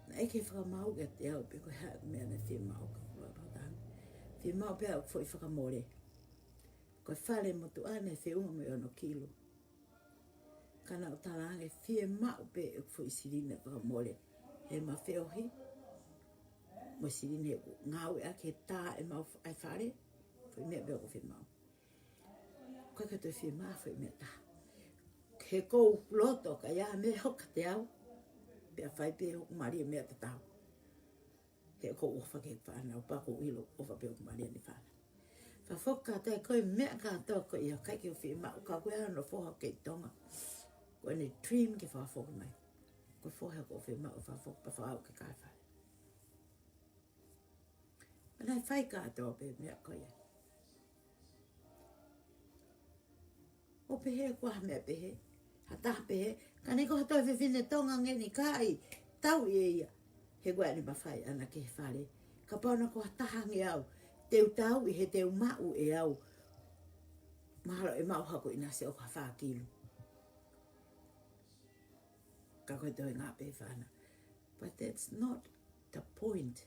Na eke whakamau ke te au pe koe hau mea na whimau ka kua patang. Whimau pe au fwoi whakamore. Koe whale motu ane whiunga me ono kilo. Kana o tarange whimau pe au fwoi sirine whakamore. He ma whiohi. Mo sirine ngau e ake tā e mau ai whare. Fwoi mea beo ko whimau. Koe kato whimau fwoi mea tā. He kou loto ka ia me hoka te au. Pea whai pe hoku maria mea te tau. He kou ofa ke whanau, pako ilo ofa pe hoku maria ni whana. Wha whoka tai koe mea katoa ko ia kai ki o whimau. Ka koe hana whoha ke tonga. Koe ni dream ke wha whoka mai. Koe whoha ko whimau wha whoka pa wha au ke kai whana. Anai whai katoa pe mea ko ia. O pehe kua mea pehe. Hata pehe. Ka neko hatoi whiwhine tonga ngeni kai. Tau ia ia. He goa ni mawhai ana ke whare. Ka pauna ko hatahangi au. Teu tau i he teu mau e au. Mahalo e mau hako ina se o ka whakilu. Ka koe toi ngā pe whana. But that's not the point.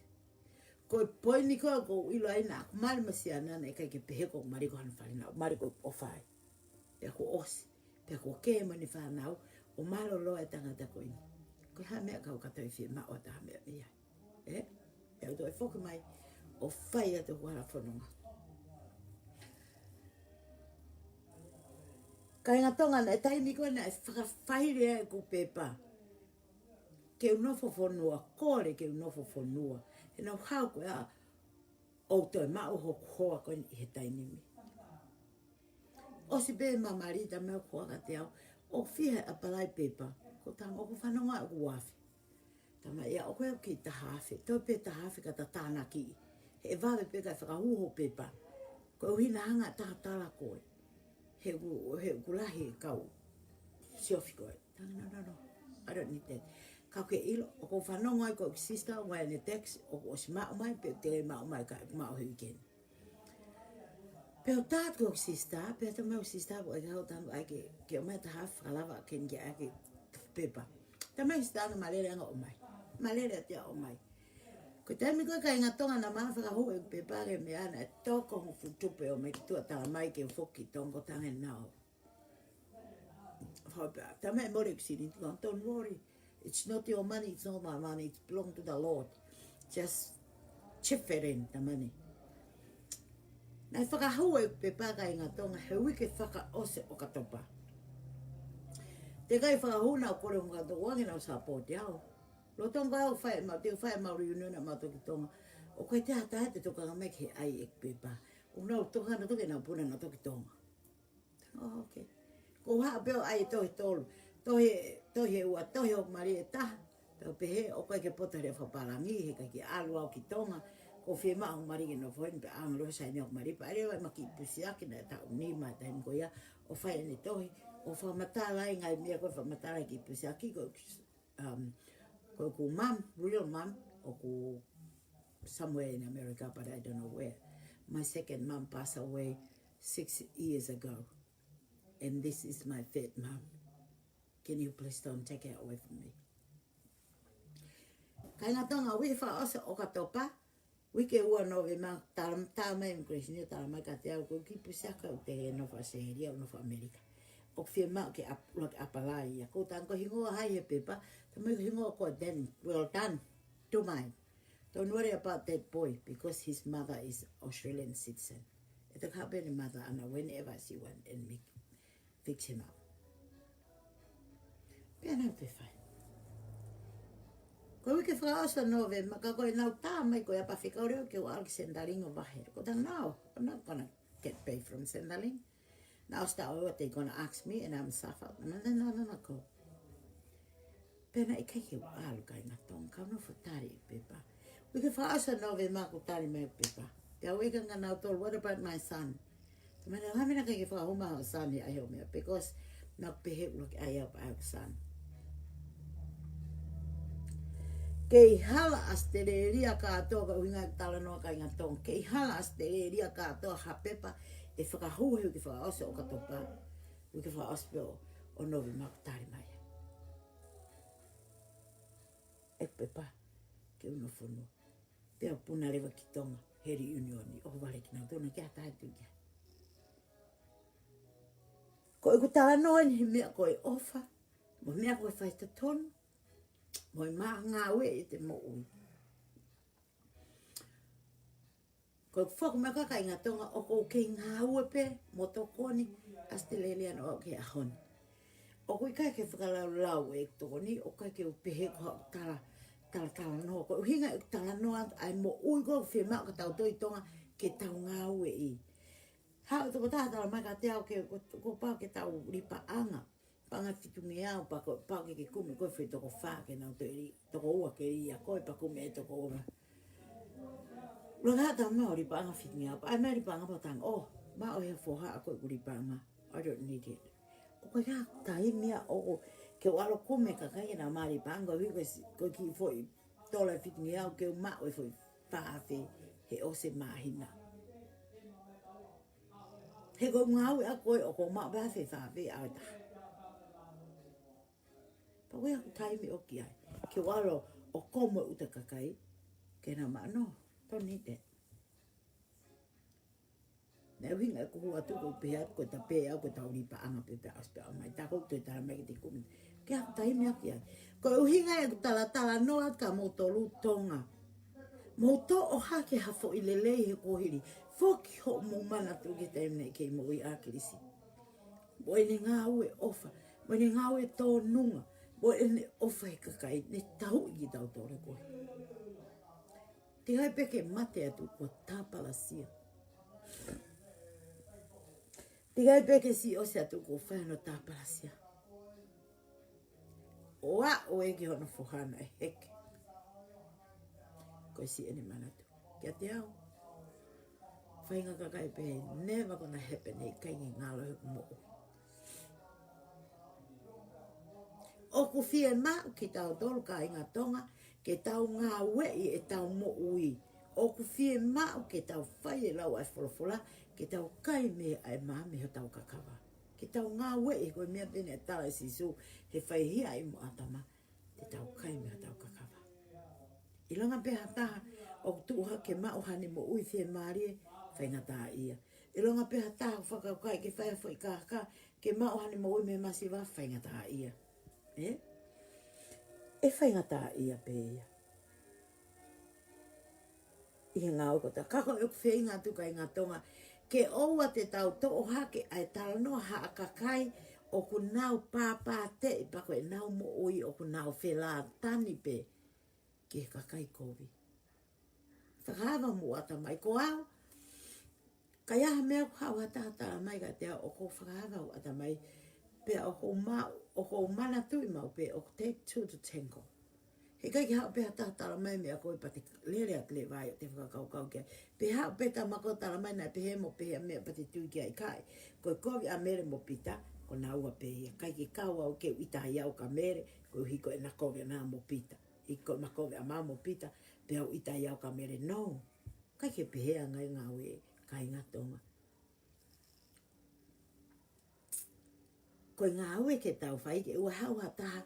Koe poini koe ko ilo aina ako marimasi anana e kai ke pehe ko mariko hana wharinau. Mariko o whai. Pea ko osi. Pea ko kēma ni whanau. O malo loa e tangata ko ini. Koe ha mea kau katoi whia ma o ta ha mea mea. Pea utoi whoka mai. O whai atu kuara whanonga. Kai ngā tonga na e taimi koe na e whakawhairea e ku pepa. Ke unofo whanua. Kore ke unofo whanua. E nau hau koe a. O toi mau hoku hoa koe ni he tainimi. O si pe mamarita mea kua ka te au. O whiha a palai pepa. Ko tanga o ku whanonga o ku wafi. Tama ia o koe ki tahawhi. Toi pe tahawhi ka ta tāna ki. He wawe pe kai whakahuho pepa. Koe uhina hanga tātala koe. He ukulahi kau. Siofi koe. No. I don't need that. Kau ke ilo. O ko whanonga i ko ki sister. O ngai ne text. O ko si mao mai. Pe te mao mai ka mao hui keni. Peo tātu ko sister, peo ta meu sister ko e hau tanu ai ke o mai ta haf kalava ken ke ai pepa. Ta mai sister na malere anga o mai. Malere te o mai. Ko te mi ko kai ngatonga na mana whaka hu e pepa ke me ana e toko hu futupe o me ki tua tala mai ke foki tongo tange nao. Ta mai mori ksini tika, don't worry. It's not your money, it's not my money, it belongs to the Lord. Just chip it in, the money. Nai whakahau e pepa kai ngā tonga he wike whaka ose o katopa. Te kai whakahau nao kore mga tonga wangi nao support iau. Lo tonga au whae mau, te whae mau reunion na mau toki tonga. O koe te hata he te toka ngamek he ai e pepa. O nao toka na toki nao puna na toki tonga. Oh, okay. Ko haa peo ai tohi tolu. Tohi ua, tohi o mari e taha. Peo pehe o koe ke poto rea whaparangi he kai ki alu au ki tonga. Ko whima au marigi no whoen pe anglo sai ni au maripa. Are wai maki pusiaki na tau ni mai tahin ko ia. O whai ni tohi. O whamatala i ngai mea koe whamatala ki pusiaki. Ko ku mum, real mum. O ku somewhere in America, but I don't know where. My second mum passed away 6 years ago. And this is my third mum. Can you please don't take it away from me? Kai ngā tonga wiwha osa o katopa. Wike ua no ve ma tama immigration ta ma ka te ko ki pusaka o te no fa seria no fa America. O fie ma ke apalai ya ko tan ko hingo hai e pepa to me hingo ko then well done to mine. Don't worry about that boy because his mother is Australian citizen. It can happen mother and whenever she want and make fix him up. Pena pe fai. Ko wike whakaosa no ve maka koe nau tā mai koe apa whikaureo ke o alki Centrelink o wahere. Ko tang no, I'm not gonna get paid from Centrelink. Now start what they're gonna ask me and I'm suffer. No, ko. Pena I kai ke o alu kai ngatong, ka no whatari pepa. Wike whakaosa no ve maka tari mai pepa. Pea wike nga nau tol, what about my son? Te mana hamina kai ke whakahuma o son he ai o mea, because na pehe ulok ai au son. Kei hala astereria katoa ka uhinga tala noa ka inga tong. Kei hala astereria katoa hapepa e whakahuhe uki whakaosa o katopa. Uki whakaosa peo o novi makutari mai. E pepa ke uno whono. Pea puna rewa ki tonga heri unioni o wale ki nau tona kia tai tu kia. Ko iku tala noa ni mea koe ofa. Mo mea koe whaita tonu. Moi maa ngā ue e te mo ui. Ko whaku mea kaka inga tonga o kou kei ngā ue pe mo tokoni Australian o ke ahoni. O kui kai ke whakalau lau e tokoni o kai ke upehe ko tala noa. Ko hinga e tala noa ai mo ui ko whi maa ka tau toi tonga ke tau ngā ue i. Hau toko tātala mai ka te au ke ko pao ke tau ripa anga. Panga fitungi au pa ke kume koe whi toko wha ke nau toko ua ke ria koe pa kume e toko ua. Lua hata mea ori panga fitungi au, ai mea ri panga pa tanga, oh, ma o hea whoha a koe kuri panga, I don't need it. O koe ka tahi mea o ke walo kume ka kai na maari panga, koe ki foi tola fitungi au ke ma o foi whaafe he ose mahina. He koe ngau a koe o ko ma whaafe whaafe au taha. Pa wea ku taimi o ki ai. Ke walo o komo uta kakai. Ke na maa no. Don't need that. Nea winga e kuhu atu ko pehe atu ko ta pehe au ko ta uripa anga pepe aspe au mai. Ta kou te tala mai ki te kumi. Ke aku taimi o ki ai. Ko uhinga e tala noa ka mo tolu tonga. Mo to o hake hafo i lelei he kohiri. Foki ho mo mana tu ki taimne ke mo i akirisi. Mo ene ngā ue ofa. Mo ene ngā ue tō nunga. Mo ene ofa e kakai, ne tau i tau tōre koe. Te hai peke mate atu ko tāpalasia. Te hai peke si ose atu ko whaino tāpalasia. Oa o eke hono whohana e heke. Koe si ene manatu. Kia te au. Whainga kakai pehe, never gonna happen hei kaingi ngālo he mo. O ku fie mau ki tau tolu ka inga tonga, ke tau ngā wei e tau mo ui. O ku fie mau ke tau whai e lau ai wholofola, ke tau kai me ai mame ho tau kakawa. Ke tau ngā wei koe mea pene e tala si su, he whai hia i mo atama, te tau kai me ho tau kakawa. I langa peha taha, o tuha ke mau hane mo ui fie marie, whainga taha ia. I langa peha taha whakau kai ke whai fwoi kāka, ke mau hane mo ui me masiwa, whainga taha ia. E whainga taha ia pe ia. I ngā okota. Kako e ku whainga tuka i ngā tonga. Ke oua te tau to'o hake ai tala noa haa kakai o ku nau pāpā te i pako e nau mo ui o ku nau whelā tani pe ke kakai kovi. Whakahawa mu ata mai ko au. Kai aha mea ku hau hata mai ka te o ko whakahawa u ata mai pe o ko mana tui mau pe o ko take two to tango. He kai ki hao pe hata tala mai mea koe pati lere at le vai te whakakau kia. Pe hao pe ta mako tala mai nai pe he mo pe he mea pati tui kia i kai. Koe kovi a mere mo pita, ko na ua pe hea. Kai ki kaua o ke itahi au ka mere, koe hiko e na kovi a na mo pita. Hiko ma kovi a ma mo pita, pe au itahi au ka mere. No, kai ke pe hea ngai ngā ue, kai ngā tonga. Koe ngā ue ke tau whai ke ua hau hataha,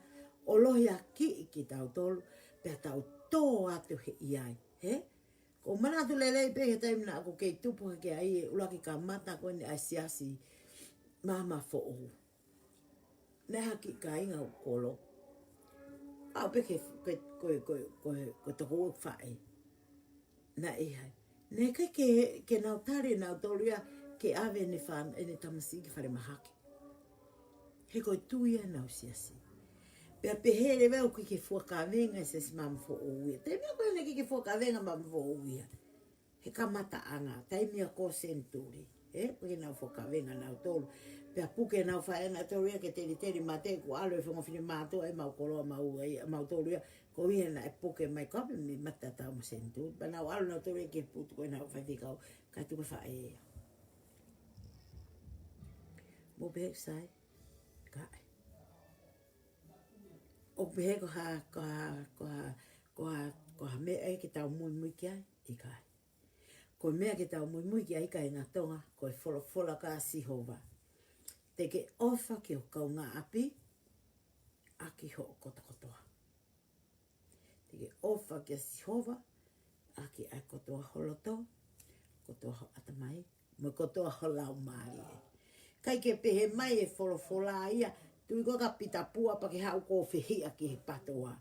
o lohi a ki i ki tau tolu, pia tau tō atu he iai, he? Ko Ko mana tu lele pe he taim na ko ke tupu ke ai ulaki ka mata ko ni asiasi mama fo o. Ne haki ka inga o kolo. A pe ke ko to ko fai. Na e hai. Ne ke na tare na toria ke ave ne fan ene tamasi ki fare mahaki. He ko tuia na asiasi. Pea pehere veo ki ke fuakavenga se si mam fo uia. Te mea koe ne ki ke fuakavenga mam fo uia. He ka mata anga, tai mea ko senturi. Pake nau fuakavenga nau tolu. Pea puke nau whaenga toru ia ke teri mate ko alo e whangawhine mātua e mau koroa mau toru ia. Ko ia na e puke mai kape mi mata tau ma senturi. Pa nau alo nau toru ia ke putu koe nau whaivikau. Kai tuka whae. Mo behek sai. Kai. O pehe ko ha mea e ki tau mui ki ai, i kai. Ko mea ki tau mui ki ai kai ngā tonga, ko e fola ka sihova. Te ke ofa ki o kau ngā api, a ki ho o kotoa. Te ke ofa ki a sihova, a ki ai kotoa holoto, kotoa ho atamai, mo kotoa ho lau maari e. Kai ke pehe mai e fola ia, tui ko ka pita pua pa ke hau ko whihia ki he patoa.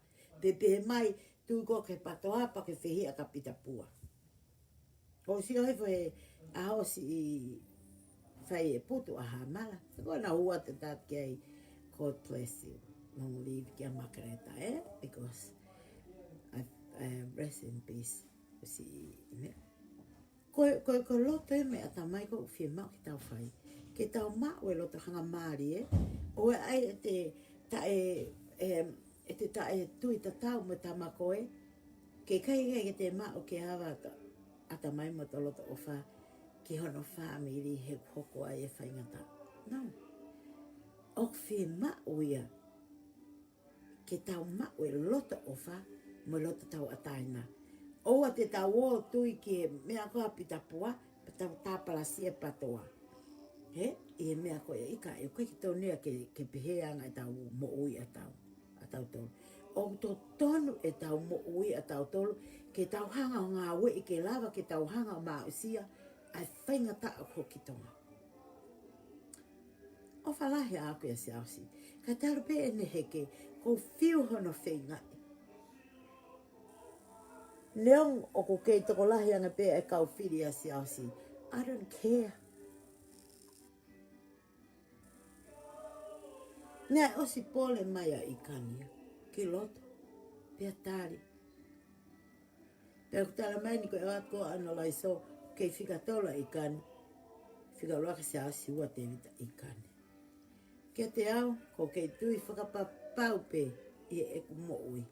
Te pehe mai, tui ko ke patoa pa ke whihia ka pita pua. Ko si o hefo e aho si i whai e putu a hamala. Ko na hua te tat ki ai God bless you. Long live ki a makareta, Because I rest in peace. Si me. Ko loto e me atamai ko whie mau ki tau whai. Ke tau mao e loto hanga maari o e ai te tui ta tau me tamakoe ke kai ke te mao ke hawa ata mai mo to loto ofa ki hono family he hoko ai e whaingata. No. O whi mao ia ke tau mao e loto ofa mo loto tau ataina. Oa te tau o tui ki mea koa pita pua pa tau tāpalasia patoa. E mea koe ika e koe ki tau nea ke peheanga e tau mo ui a tau tolu. O to tonu e tau mo ui a tau tolu ke tau hanga o ngā ue i ke lava ke tau hanga o maa usia ai whainga ta o hoki tonga. O whalahi a koe si ausi. Ka taru pe e neheke ko whiu hono whainga. Leong o ko kei toko lahi anga pe e kau whiri a si ausi. I don't care. Nea o si pole mai a ikania, ki loto, pia tari. Pea kutala mai ni koe wako ano lai so, kei whika tola ikani, whika loaka se asi ua te vita ikani. Kia te au, ko kei tui whakapapau pe i e ku mo ui.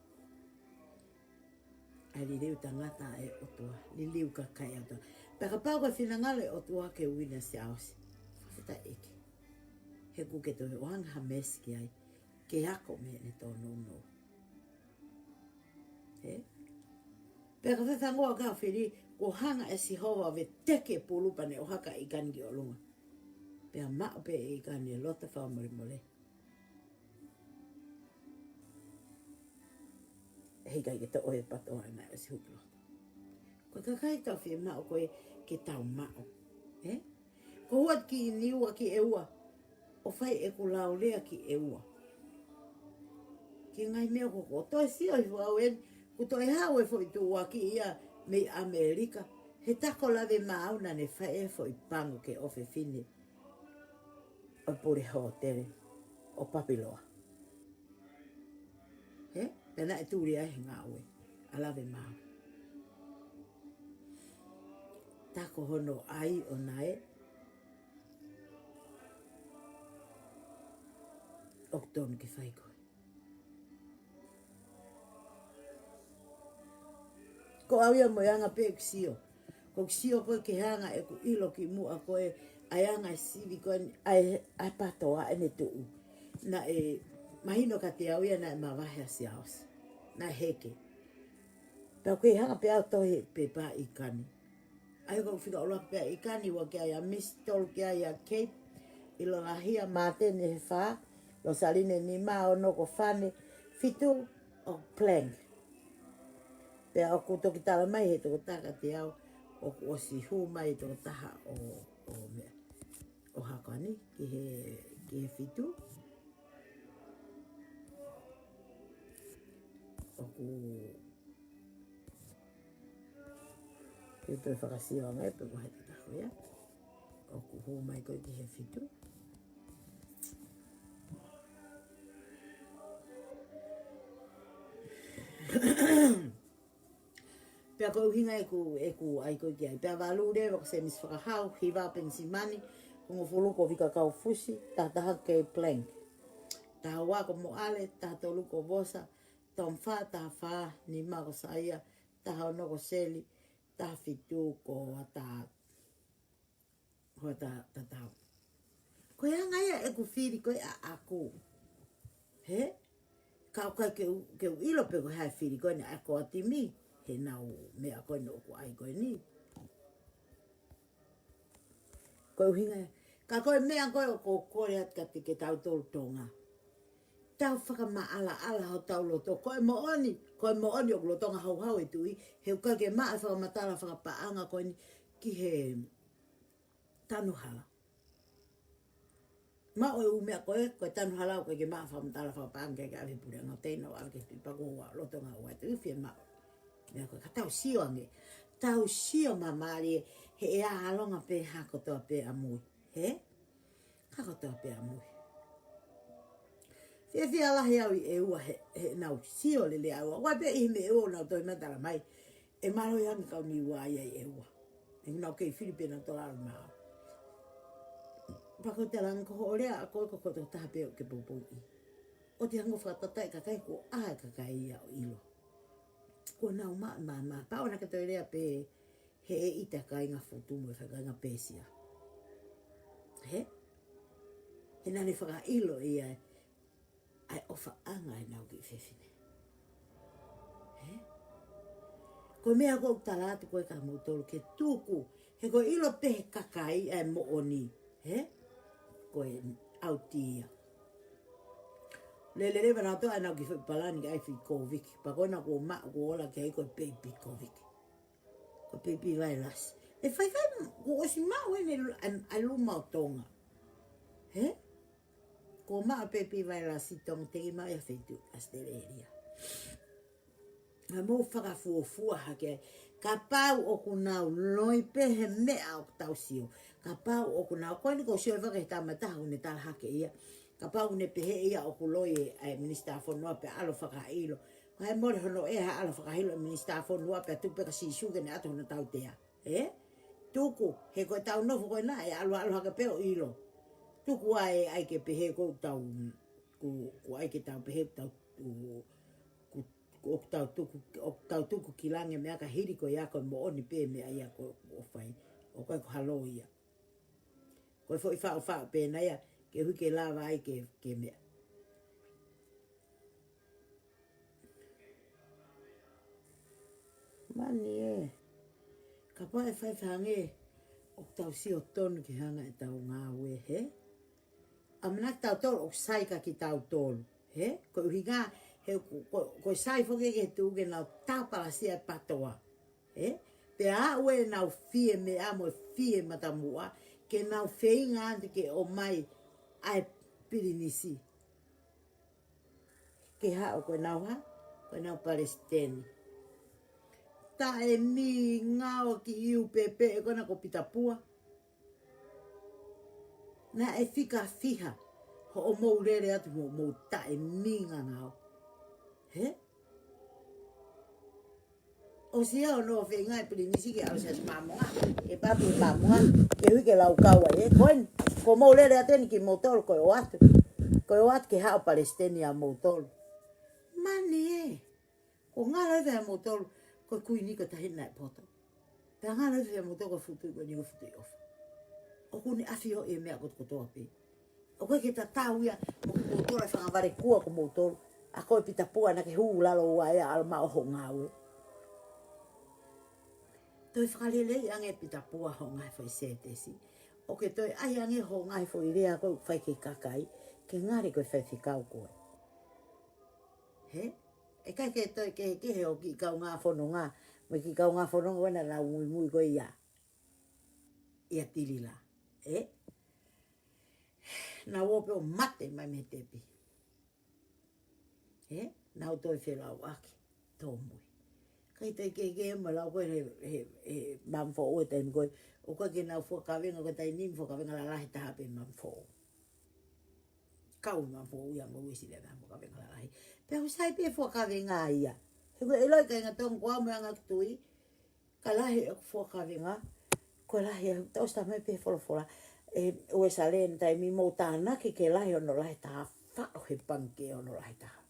Ai li liu tangata e otua, li liu ka kai atua. Pea ka pau ka whinangale otua ke uina se ausi, whawhita eke. He kuke to he oanga ha mesi ki ai, ke ako me ne tō nono. Pea ka whewhangoa ka whiri, ko hanga e si hoa ve teke pulupa ne o haka i kani ki o lunga. Pea mao pe i kani e lota whaumori mole. Hei kai ke ta oe patoa na e si huplo. Ko kakai tau whie mao koe ke tau mao. Ko huat ki niua ki e ua. O whai e ku lau lea ki e ua. Ki ngai mea koko, toi si oi wau en, ku toi hau e fwoi tu ua ki ia me Amerika, he tako lawe mauna ne whai e fwoi pango ke ofe fine. O pure hotere, o papiloa. Pena e tūri ai ngā ue, a lawe mau. Tako hono ai o nae, Okton ki whai koe. Ko awia mo yanga pe ksio. Ko ksio koe ke hanga e ku ilo ki mua koe ai anga sivi koe ai patoa ene tuu. Na e mahino ka te awia na e mawahe si aus. Na heke. Pea koe hanga pe au tohi pe pa i kani. Ai ko whika ola pe i kani wa ke ai a mistol ke ai a Cape. Ilo la hia mātene he wha. Lo saline ni mao no ko whane. Fitu o plank. Pea o kutoki tala mai he toko taka te au o si hu mai toko taha o hakani ki he fitu. O ku ke toi whakasiwa mai pe ko he te tako ia. O ku hu mai koe ki he fitu. Pea ko uhinga e ku ai koe ki ai. Pea walu rea waka se mis whakahau, hiwa pensi mani, kongo whuluko vika kau fusi, taha ke plank. Taha wako mo ale, taha toluko vosa, tom wha, taha wha, ni mako saia, taha onoko seli, taha fitu ko ta. Koe anga ia e ku whiri koe a aku. He? Kau kai ke u ilo pe ko hai whiri koe ni a ko ati mi. He nau mea koe no ku ai koe ni. Koe uhinga ia. Ka koe mea koe o ko kore at kati ke tau tolu tonga. Tau whakamaala ho tau loto. Koe mo oni o lotonga hau e tui. He uka ke maa whakamatala whakapaanga koe ni ki he tanuhala. Ma o umea koe tanuhala o koe ke maa whakamatala whakapaanga ke awe pure ngau teina o alke tui pakoa lotonga o ai tui whia maa. Mea koe ka tau sio ange. Tau sio mamari he ea alonga pe hakotoa pe amui. He? Hakotoa pe amui. Fia lahi au i e ua he nau sio lele au. Wai pe i me e ua nau toi matala mai. E malo yang kau ni ua ia i e ua. E nau kei Filipina tola al maa. Pako te lang ko orea a koe ko koto taha pe o ke popo i. O te hango whakatatai kakai ko ae kakai ia o ilo. Ko nau maa. Pa ona ka toi rea pe he e ita kai ngā whutumu e whakai ngā pēsia. He? He nani whaka ilo ia ai ofa anga e nau ki whewhine. He? Ko mea ko utalatu koe ka mautolo ke tuku. He ko ilo pehe kakai e mo oni. He? Ko e autia. Lele wana to ai nau ki whepalani ki ai whi COVID. Pakona ko maa ko ola ki ai koe baby COVID. Ko baby virus. E whai ko osi maa wene ai luma o tonga. He? Ko maa pepi vai la sitong te i mai a whetu Australia. Nga mō whakafuofua hake. Ka pau o kunau loi pehe mea o tau sio. Ka pau o kunau. Koe ni ko sio e whakahi tamataha une tala hake ia. Ka pau ne pehe ia o kuloi e minister whanua pe alo whakailo. Ko hai mori hono e ha alo whakahilo e minister whanua pe tupe ka sisuke ne ato hono tau tea. He? Tuku. He koe tau nofu koe na e alo hake peo ilo. Tuku ai ke pehe ko tau ku ai ke tau pehe tau tau tuku kilange mea ka hiri ko ia ko mo oni pe mea ia ko o fai o ko halo ia ko foi fa pe na ia ke hu ke lava ai ke mea mani e ka pa e fai fange o tau si o tonu ki hanga e tau ngā ue he amana tau tolu o sai ka ki tau tolu he ko uhinga he ko sai foke ke tu ke na tapa sia patoa he pe a ue na fie me amo fie matamua ke na feinga ante ke o mai ai pirinisi ke ha o ko na Palestine ta e mi ngao ki iu pepe e kona ko pitapua na e fika fiha ho o mou rere atu mo ta e minga ngao. He? O sia o no whi ngai pili nisi ke au sias mamoa. E papi mamoa. Ke hui ke lau kaua e. Koen, ko mou rere atu ni ki mou tolu koe o atu. Koe o atu ke hao Palestinian mou tolu. Mani e. Ko ngā rau whea mou tolu. Koe kui niko tahina e poto. Pea ngā rau whea mou tolu ko futu koe niko futu i ofa. O kuni awhio e mea kotoa pe. O koe ke tatau ia mo koutora e whangaware kua ko moutoro. A koe pita pua na ke huu lalo ua ea alma o ho ngāue. Toi whakalelei ange pita pua ho ngai whai sētesi. O ke toi ai ange ho ngai whai rea koe whai ke kakai. Ke ngare koe whai whikau koe. He? e kai ke toi ke he o ki kau ngā whanonga, me ki kau ngā whanonga wana la mui koe ia tirila, na wope o mate mai me tepi, na o toi whelau aki, tō mui. Kai toi ke ma lau koe he mamfo o te koe, o koe ke nau whakawenga koe tai nim whakawenga la lahi taha pe mamfo. Kau mamfo uia mo wisi le mamfo whakawenga la lahi. Pea ho sai pe whakawenga ia. He koe eloi kai ngā tōng kua mua ngā tui, ka lahi o whakawenga, koe lahi au tausta mai pe wholofola. Ue sa len tai mi mō tānaki ke lahi ono lahi taha whao he panke ono lahi taha.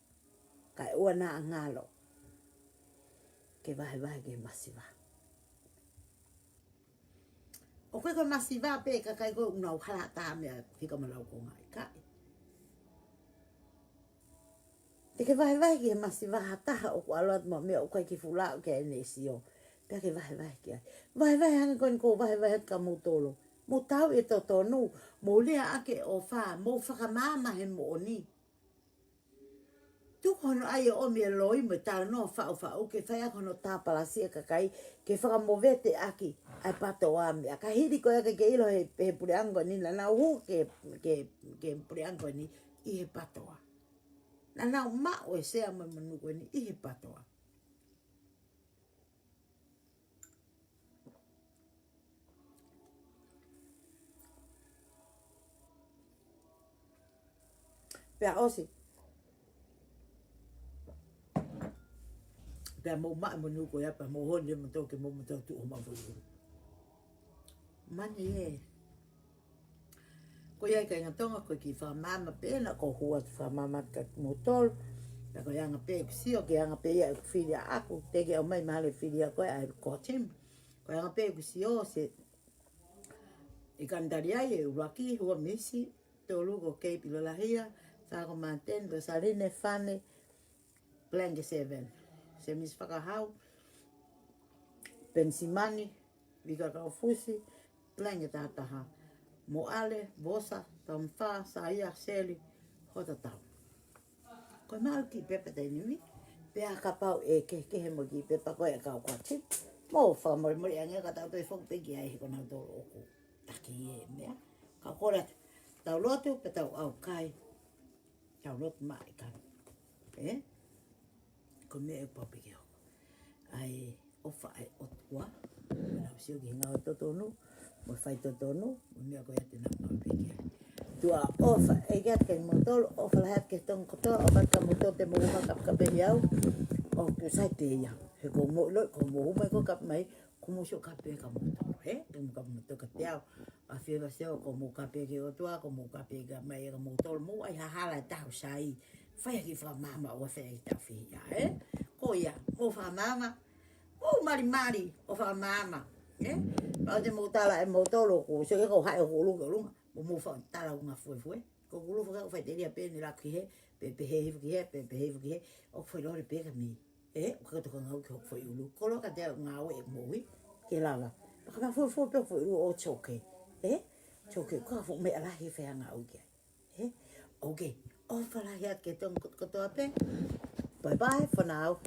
Kai ua nā ngālo. Ke vahe ke masiva. O koe ko masiva pe ka kai koe unau hala tā mea whika malau ko ngai kai. Te ke vahe ke masiva hataha o ko aloat mo mea o koe ki fulao ke ene sio. Pea ke vahe ke ai. Vahe hanga koe ko vahe ka mutolo. Mo tau e to tonu, mo lea ake o wha, mo whakamama he mo oni. Tukono ai o me loi me tala no wha o ke whai ako no tāpalasia kakai, ke whakamovete aki ai pato a mea. Ka hiri koe ake ke ilo he pureango ni, na nau hu ke pureango ni i he patoa. Na nau mao e sea mai manuko ni i he patoa. Pea osi. Pea mo maa manuko ya pa mo honi mo toke mo tau tu o mawuru. Mani e. Ko iai kai ngatonga koe ki whamama pēna ko hua tu whamama ka motol. Pea ko ianga pē kusio ke ianga pē ia whiria aku. Teke au mai mahale whiria koe ai kotim. Ko ianga pē kusio se i kandari ai e uraki hua misi. Tolu ko kei pilolahia. Whako manten, ko sarine whane. Blanke 7. Se mis whakahau. Pensimani. Vika kau fusi. Blanke tātaha. Moale, bosa, tamwha, saia, seli. Hota tau. Koe mau ki pepe te nimi. Pea ka pau e ke mo ki pepa koe e kau kwati. Mo whakamori ange ka tau toi whakupeki ai he kona toro oku. Taki e mea. Ka kore tau lotu pe tau au kai. Tau lotu mai kai. Ko mea e papike ho. Ai ofa ai otua. Nau sio ki ngau totonu. Mo whai totonu. Mo mea koe ate nau ngau peki ai. Tua ofa e gat kai motol. Ofa lahat ke tong kotoa. Ofa ka motol te mo huma kap kapehi au. O ke sai te ia. He ko mo loi ko mo huma ko kap mai. Ko mo sio kape ka motol. Ko mo kap motol ka te au. A whiwa seo ko mo kape ke otua. Ko mo kape ka mai ka motol. Mo ai hahala tau sai. Whai ki whamama o whai ki tau whia. Ko ia. Mo whamama. Mo mari o whamama. Pau te mo tala e motolo. Ko sio e ko hae o lunga lunga. Mo wha tala unga fue. Ko kulu whai te ria pēni la ki he. Pepe heifu ki he. O whai lore pēka mi. O kato ngau ki hok whai ulu. Ko loka te ngau e mohi. Ke lava. Ka ma fo pe fo o choke. Choke ko fo me ala he fa ngau ki. Okay. O fa la ya ke tong ko to ape. Bye bye for now.